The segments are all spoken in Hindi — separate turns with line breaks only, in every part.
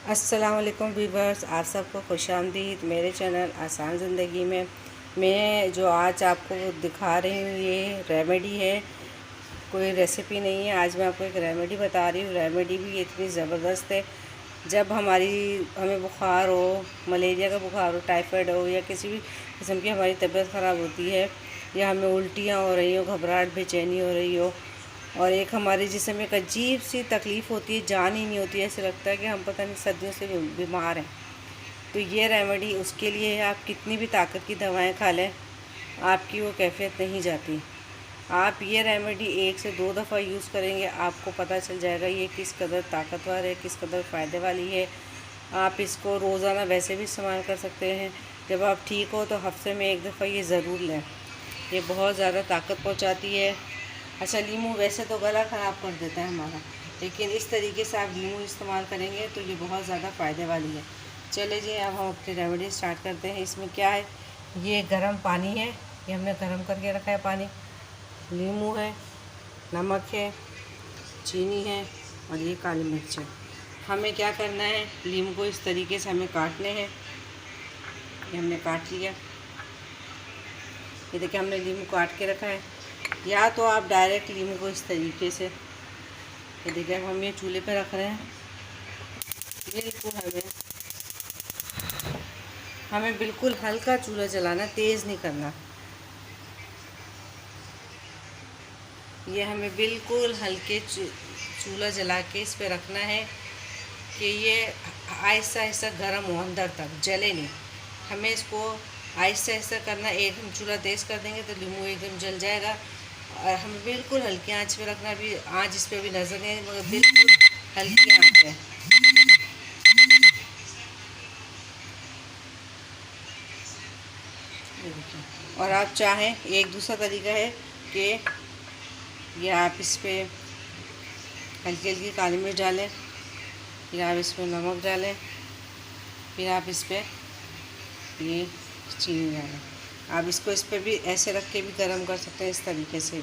अस्सलाम वालेकुम वीवर्स, आप सबको खुशामदीद मेरे चैनल आसान ज़िंदगी में। मैं जो आज आपको दिखा रही हूँ ये रेमेडी है, कोई रेसिपी नहीं है। आज मैं आपको एक रेमेडी बता रही हूँ। रेमेडी भी इतनी ज़बरदस्त है। जब हमें बुखार हो, मलेरिया का बुखार हो, टाइफाइड हो या किसी भी किस्म की हमारी तबीयत ख़राब होती है या हमें उल्टियाँ हो रही हो, घबराहट बेचैनी हो रही हो और एक हमारे जिस्म में एक अजीब सी तकलीफ़ होती है, जान ही नहीं होती है, ऐसे लगता है कि हम पता नहीं सदियों से बीमार हैं, तो ये रेमेडी उसके लिए है। आप कितनी भी ताकत की दवाएं खा लें, आपकी वो कैफियत नहीं जाती। आप ये रेमेडी 1 से 2 दफ़ा यूज़ करेंगे, आपको पता चल जाएगा ये किस कदर ताकतवर है, किस कदर फ़ायदे वाली है। आप इसको रोज़ाना वैसे भी इस्तेमाल कर सकते हैं। जब आप ठीक हो तो हफ्ते में 1 दफ़ा ये ज़रूर लें। ये बहुत ज़्यादा ताकत पहुँचाती है। अच्छा, लीमू वैसे तो गला ख़राब कर देता है हमारा, लेकिन इस तरीके से आप लीमू इस्तेमाल करेंगे तो ये बहुत ज़्यादा फ़ायदे वाली है। चले जी, अब हम अपनी रेमेडी स्टार्ट करते हैं। इसमें क्या है, ये गर्म पानी है, ये हमने गर्म करके रखा है पानी। लीमू है, नमक है, चीनी है और ये काली मिर्च है। हमें क्या करना है, लीमू को इस तरीके से हमें काटने हैं। ये हमने काट लिया। ये देखिए, हमने लीमू काट के रखा है। या तो आप डायरेक्ट लीमू को इस तरीके से, ये देखिए, अब हम ये चूल्हे पे रख रहे हैं। बिल्कुल हमें बिल्कुल हल्का चूल्हा जलाना, तेज़ नहीं करना। ये हमें बिल्कुल हल्के चूल्हा जला के इस पे रखना है कि ये आहिस्ता आहिस्ता गर्म हो, अंदर तक जले नहीं। हमें इसको आहिस्ता आहिस्ता करना। एक हम चूल्हा तेज़ कर देंगे तो लीमू एकदम जल जाएगा। और हमें बिल्कुल हल्की आंच पे रखना। अभी आंच इस पे भी नज़र नहीं, मगर बिल्कुल हल्की आंच है। और आप चाहें, एक दूसरा तरीका है कि ये आप इस पर हल्की हल्की काली मिर्च डालें, फिर आप इस पर नमक डालें, फिर आप इस पर ये चीनी डालें। आप इसको इस पर भी ऐसे रख के भी गर्म कर सकते हैं, इस तरीके से।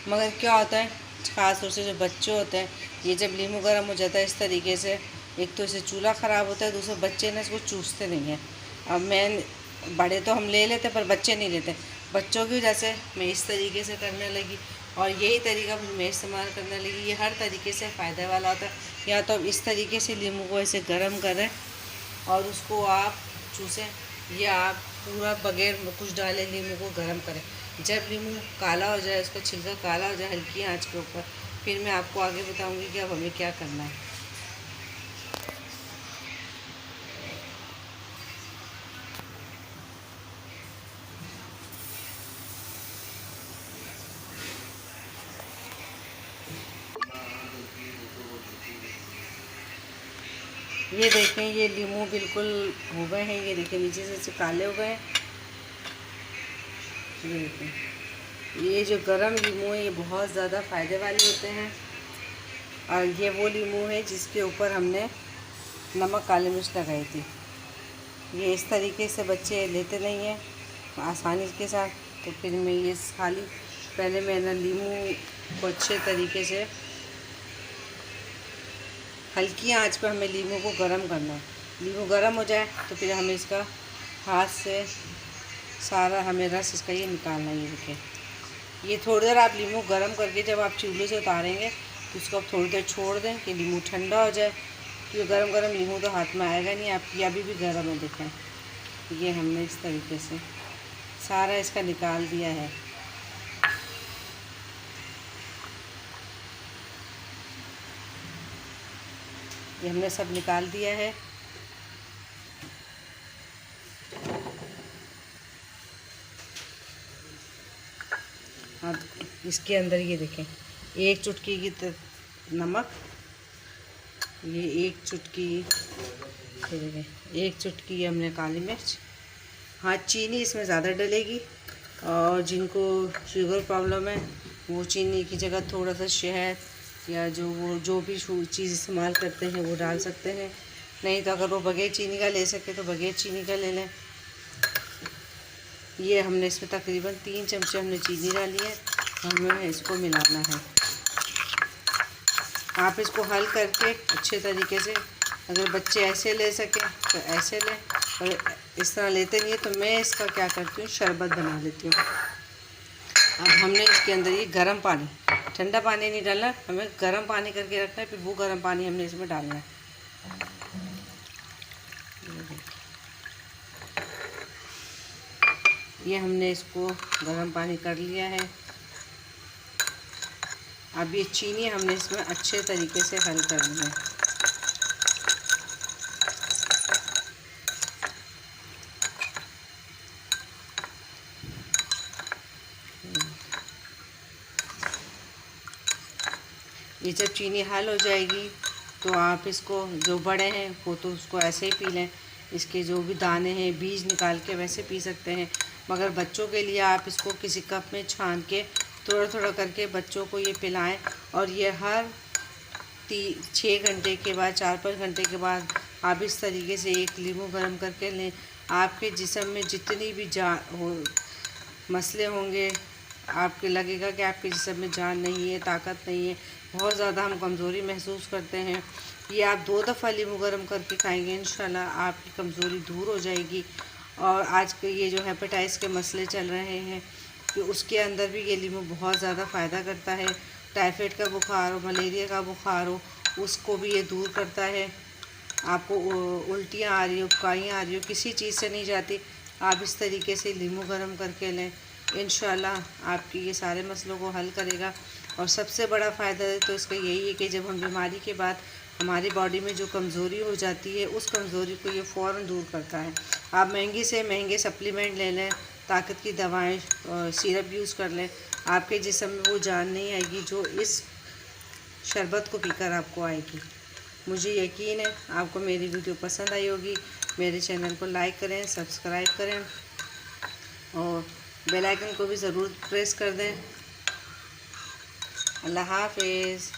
मगर क्या होता है, ख़ास तौर से जो बच्चे होते हैं, ये जब लीमू गर्म हो जाता है इस तरीके से, एक तो इससे चूल्हा ख़राब होता है, दूसरा बच्चे ना इसको चूसते नहीं हैं। अब बड़े तो हम ले लेते पर बच्चे नहीं लेते। बच्चों की वजह से मैं इस तरीके से करने लगी और यही तरीका मैं इस्तेमाल करने लगी। ये हर तरीके से फ़ायदे वाला होता है। या तो अब इस तरीके से लीमू को ऐसे गर्म करें और उसको आप चूसें, या आप पूरा बगैर कुछ डाले लीमू को गर्म करें। जब लीमू काला हो जाए, उसका छिलका काला हो जाए हल्की आंच के ऊपर, फिर मैं आपको आगे बताऊंगी कि अब हमें क्या करना है। ये देखें, ये लीमू बिल्कुल हो गए हैं। ये देखें, नीचे से काले हो गए हैं। ये देखें, ये जो गरम लीमू है ये बहुत ज़्यादा फ़ायदे वाले होते हैं। और ये वो लीमू है जिसके ऊपर हमने नमक काली मिर्च लगाई थी। ये इस तरीके से बच्चे लेते नहीं हैं आसानी के साथ, तो फिर मैं ये खाली पहले मैंने लीमू को अच्छे तरीके से हल्की आंच पर हमें लीमू को गर्म करना है। लीमू गर्म हो जाए तो फिर हमें इसका हाथ से सारा हमें रस इसका ये निकालना है। ये देखें, ये थोड़ी देर आप लीमू गर्म करके जब आप चूल्हे से उतारेंगे तो उसको आप थोड़ी देर छोड़ दें कि लीमू ठंडा हो जाए, क्योंकि गर्म गर्म लीमू तो हाथ में आएगा नहीं। आप ये अभी भी गर्म है, देखें, ये हमने इस तरीके से सारा इसका निकाल दिया है। ये हमने सब निकाल दिया है। अब इसके अंदर ये देखें, 1 चुटकी की नमक, ये 1 चुटकी, ये देखें 1 चुटकी हमने काली मिर्च। हाँ, चीनी इसमें ज़्यादा डलेगी और जिनको शुगर प्रॉब्लम है वो चीनी की जगह थोड़ा सा शहद या जो भी चीज़ इस्तेमाल करते हैं वो डाल सकते हैं। नहीं तो अगर वो बगैर चीनी का ले सके तो बगैर चीनी का ले लें। ये हमने इसमें तकरीबन 3 चमचे हमने चीनी डाली है। हमें इसको मिलाना है। आप इसको हल करके अच्छे तरीके से अगर बच्चे ऐसे ले सकें तो ऐसे लें, और इस तरह लेते नहीं तो मैं इसका क्या करती हूँ, शरबत बना लेती हूँ। अब हमने इसके अंदर ये गर्म पानी, ठंडा पानी नहीं डालना, हमें गर्म पानी करके रखना है, फिर वो गर्म पानी हमने इसमें डालना है। ये हमने इसको गर्म पानी कर लिया है। अब ये चीनी हमने इसमें अच्छे तरीके से हल करनी है। ये जब चीनी हल हो जाएगी तो आप इसको, जो बड़े हैं वो तो उसको ऐसे ही पी लें, इसके जो भी दाने हैं बीज निकाल के वैसे पी सकते हैं, मगर बच्चों के लिए आप इसको किसी कप में छान के थोड़ा थोड़ा करके बच्चों को ये पिलाएं। और ये हर 6 घंटे के बाद, 4-5 घंटे के बाद आप इस तरीके से एक नींबू गर्म करके लें। आपके जिस्म में जितनी भी मसले होंगे, आपके लगेगा कि आपके जिस्म में जान नहीं है, ताकत नहीं है, बहुत ज़्यादा हम कमज़ोरी महसूस करते हैं, ये आप 2 दफ़ा नींबू गर्म करके खाएंगे, इंशाल्लाह आपकी कमज़ोरी दूर हो जाएगी। और आज के ये जो हेपेटाइटिस के मसले चल रहे हैं कि उसके अंदर भी ये नींबू बहुत ज़्यादा फ़ायदा करता है। टाइफाइड का बुखार हो, मलेरिया का बुखार हो, उसको भी ये दूर करता है। आपको उल्टियाँ आ रही हो, काइयाँ आ रही हो, किसी चीज़ से नहीं जाती, आप इस तरीके से नींबू गर्म करके लें, इंशाल्लाह आपकी ये सारे मसलों को हल करेगा। और सबसे बड़ा फ़ायदा तो इसका यही है कि जब हम बीमारी के बाद हमारी बॉडी में जो कमज़ोरी हो जाती है, उस कमज़ोरी को ये फ़ौरन दूर करता है। आप महंगी से महंगे सप्लीमेंट ले लें, ताकत की दवाएं, सिरप यूज़ कर लें, आपके जिस्म में वो जान नहीं आएगी जो इस शरबत को पीकर आपको आएगी। मुझे यकीन है आपको मेरी वीडियो पसंद आई होगी। मेरे चैनल को लाइक करें, सब्सक्राइब करें और बेल आइकन को भी ज़रूर प्रेस कर दें। अल्लाह हाफ़िज़।